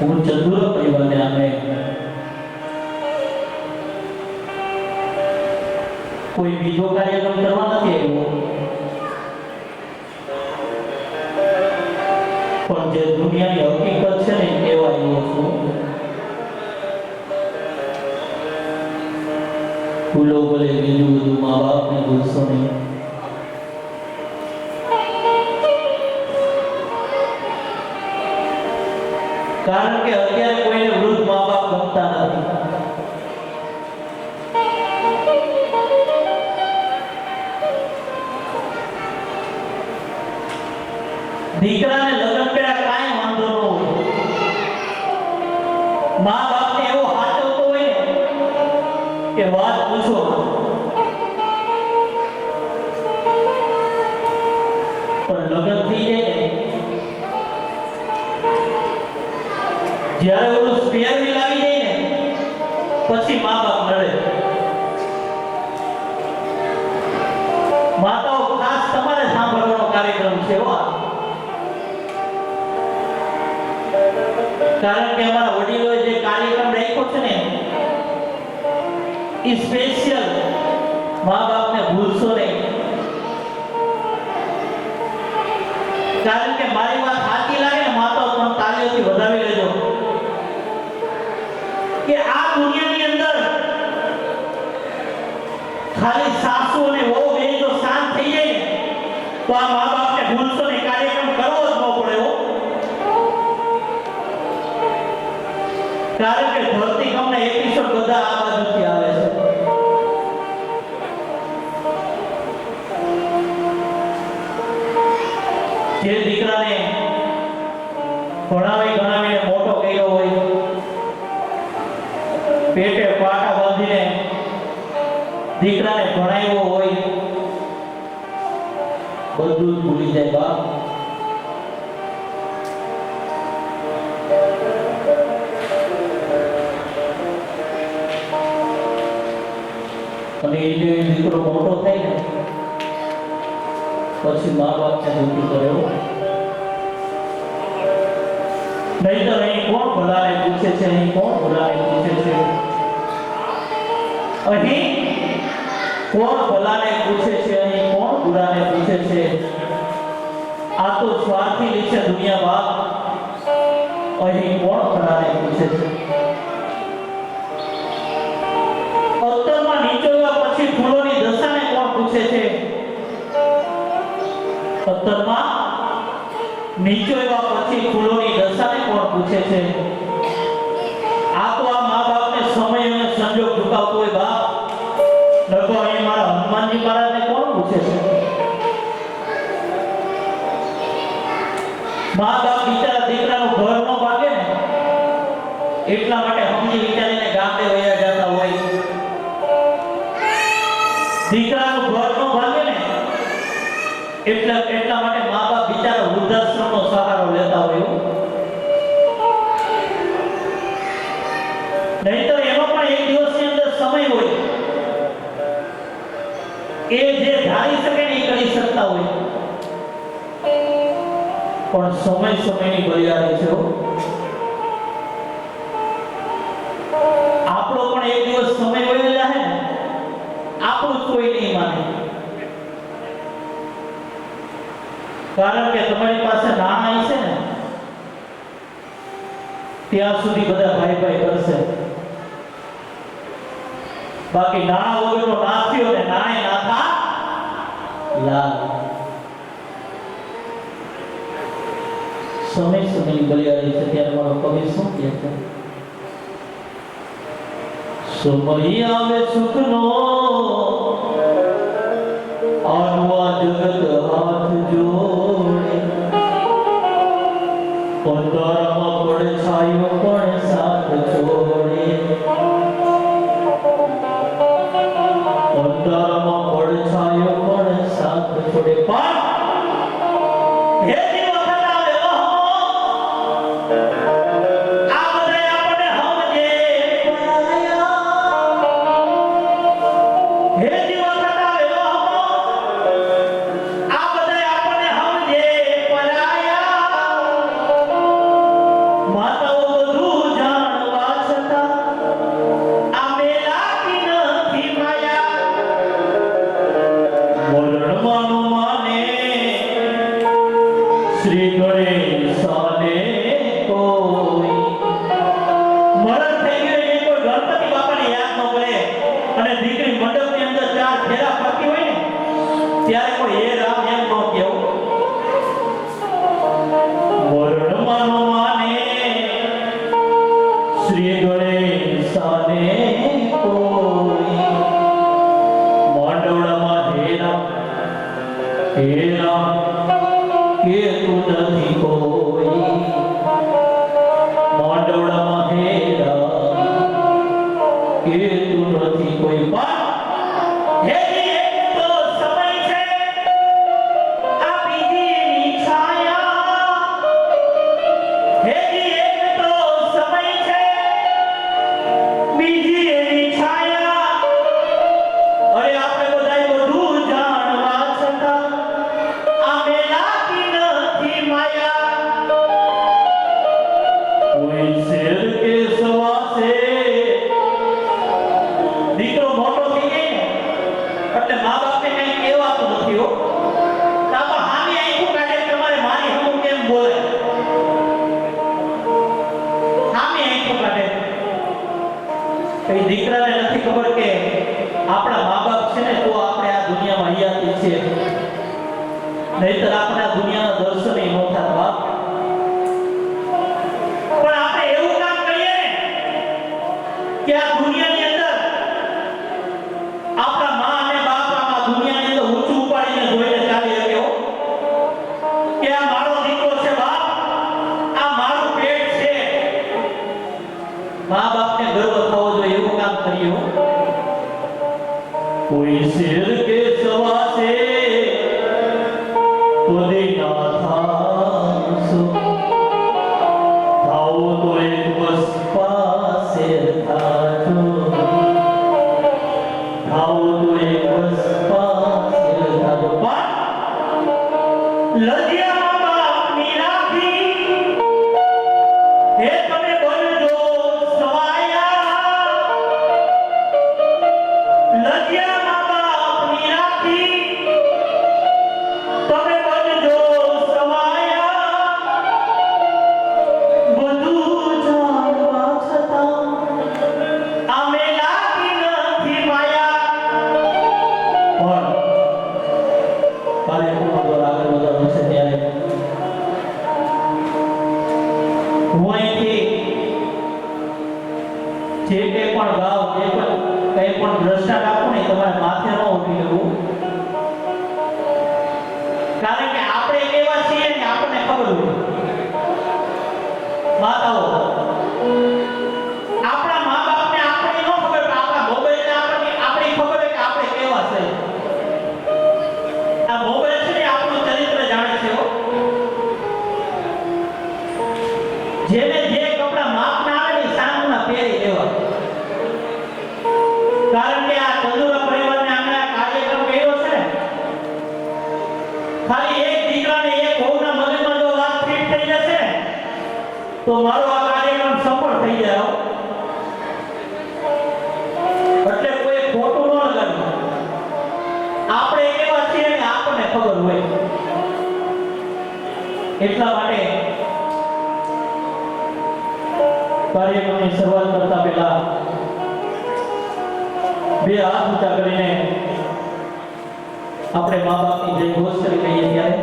હું ચતુર પરિવારને અમે કોઈ બીજો કાર્યક્રમ કરવા નથી આવ્યો, પણ જે દુનિયાની હકીકત છે ને એવા આવ્યો છું. ભૂલો ભલે બીજું બધું મા બાપને ભૂલશો નહીં. કારણ કે અત્યારે કોઈને વૃદ્ધ મા બાપ ગમતા નથી. દીકરાને લગ્ન કર્યા કાંઈ વાંધો ન હોય, મા બાપને એવો સાચવતો હોય ને કે વાત પૂછો. પણ લગ્ન થઈ જાય ને જ્યારે ઓલું સ્પેર વ્હીલ આવી જાય ને પછી મા બાપ મળે. માતાઓ ખાસ તમારે સાંભળવાનો કાર્યક્રમ છે હો. કારણ કે અમારા વડીલોએ જે કાર્યક્રમ રાખ્યો છે ને એ સ્પેશિયલ મા બાપને ભૂલશો નહીં. કારણ કે મારી વાત સાચી લાગે ને માતાઓ પણ તાળીઓથી વધાવી લેજો કે આ દુનિયાની અંદર ખાલી સાસુ અને વહુ બે જો શાંત થઈ જાય ને તો આ મા બાપને ભૂલશો નહીં. કાર્યક્રમ કરવો જ ન પડે હો. કારણ કે ધરતીકંપના એપિસોડ બધા આ બાજુથી આવે છે. જે દીકરાને ભણાવીને મોટો કર્યો હોય, પેટે પાટા બાંધીને દીકરાને ભણાવ્યો હોય, બધું જ ભૂલી જાય બાપ. અને એ દીકરો મોટો થાય ને પછી મા બાપને દુઃખી કર્યો. નહીં તો અહીં કોણ ભલાને પૂછે છે, અહીં કોણ ભલાને પૂછે છે, અહીં કોણ ભલાને પૂછે છે, અહીં કોણ બુરાને પૂછે છે. આ તો સ્વાર્થી લીધે દુનિયા બાપ. અહીં કોણ ભલાને પૂછે છે. અત્તરમાં નીચોવ્યા પછી ફૂલોની દશાને કોણ પૂછે છે. અત્તરમાં નીચોવ્યા પછી ફૂલોની દશાને કોણ પૂછે છે. આ તો આ મા બાપને સમય અને સંજોગ ઝુકાવતો હોય બાપ. નકો અહીં મારા હનુમાનજી મહારાજને કોણ પૂછે છે. મા બાપ બિચારા દીકરાનું ઘર ન ભાગે ને એટલા માટે સમજી વિચારીને ગામડે વયા જતા હોય. દીકરાનું ઘર ન ભાગે ને એટલા માટે મા બાપ બિચારા વૃદ્ધાશ્રમનો સહારો લેતા હોય. નહીં તો એમાં પણ એક દિવસની અંદર સમય હોય, એ જે ધારી શકે ને એ કરી શકતા હોય. પણ સમયની બલિયારી છે. આપણો પણ એક દિવસ સમય વયો જાય ને આપણું કોઈ નહીં માને. કારણ કે તમારી પાસે નાણાં છે ને ત્યાં સુધી બધા ભાઈ ભાઈ કરશે. બાકી નાણાં વગરનો નાથ્યો ને નાણે નાથા લાલ. સમયની બલિયારી છે. ત્યારે મારો કવિ શું કહે છે? સમય આવે સુખનો આનવા જગત હાથ જોડે. અંધારામાં પડે છાયો પણ સાથ છોડે. અંધારામાં પડે છાયો પણ સાથ છોડે. પણ માતાઓ એ દીકરાને નથી ખબર કે આપણા મા બાપ છે ને તો આપણે આ દુનિયામાં હયાતી છે, નહીતર આપણે આ દુનિયાના દર્શન ન થાત બાપ. પણ આપણે એવું કામ કરીએ ને કે આ દુનિયાની અંદર આપણા મા અને બાપ આ દુનિયાની અંદર ઊંચું ઉપાડીને જોઈને ચાલી શકે હો કે આ મારો દીકરો છે બાપ, આ મારું પેટ છે. મા બાપને ગર્વ થવો જોઈએ એવું કામ કરીએ હો. કોઈ શેર કે સવા છે તો દેના થાસો થાઓ તો એક બસ પાસે થાજો, થાઓ તો એક બસ પાસે થાજો. પણ લજિયા બાપની રાખી હે તમે બનજો સવાયા, લજિયા બાપની રાખી તમે બનજો સવાયા, બધું જાણવા છતાં આમે લાગી નથી માયા. પણ કાલે હું આગળ વધવાનું છે ત્યારે હું અહીંથી જે કંઈ પણ ગાવ, જે પણ કંઈ પણ દ્રષ્ટાંત આપું ને તમારે માથે ન ઉઠી લેવું, કારણ કે આપણે કેવા છીએ ને આપણને ખબર હોય. માતાઓ આપણા મા બાપને આપણે ન ખબર, પણ આપણા મોબાઈલને આપણી ખબર હોય કે આપણે કેવા છે. આ મોબાઈલ છે ને આપણું ચરિત્ર જાણે છે હો. જેને જે કપડા માપના આવે ને સાંજના પહેરી લેવા, કારણ કે આ ચંદુરા પરિવારને આપણે આ કાર્યક્રમ કર્યો છે ને, ખાલી એક દીકરાને એક વહુના મગજમાં જો વાત ફિટ થઈ જશે ને તો મારો આ કાર્યક્રમ સફળ થઈ જાય હો. એટલે કોઈ ખોટું ન લગાડવું. આપણે કેવા છીએ ને આપણને ખબર હોય. એટલા માટે કાર્યક્રમની શરૂઆત કરતા પહેલા બે હાથ ઊંચા કરીને આપણે મા બાપની જય ઘોષ કરી કહીએ ત્યારે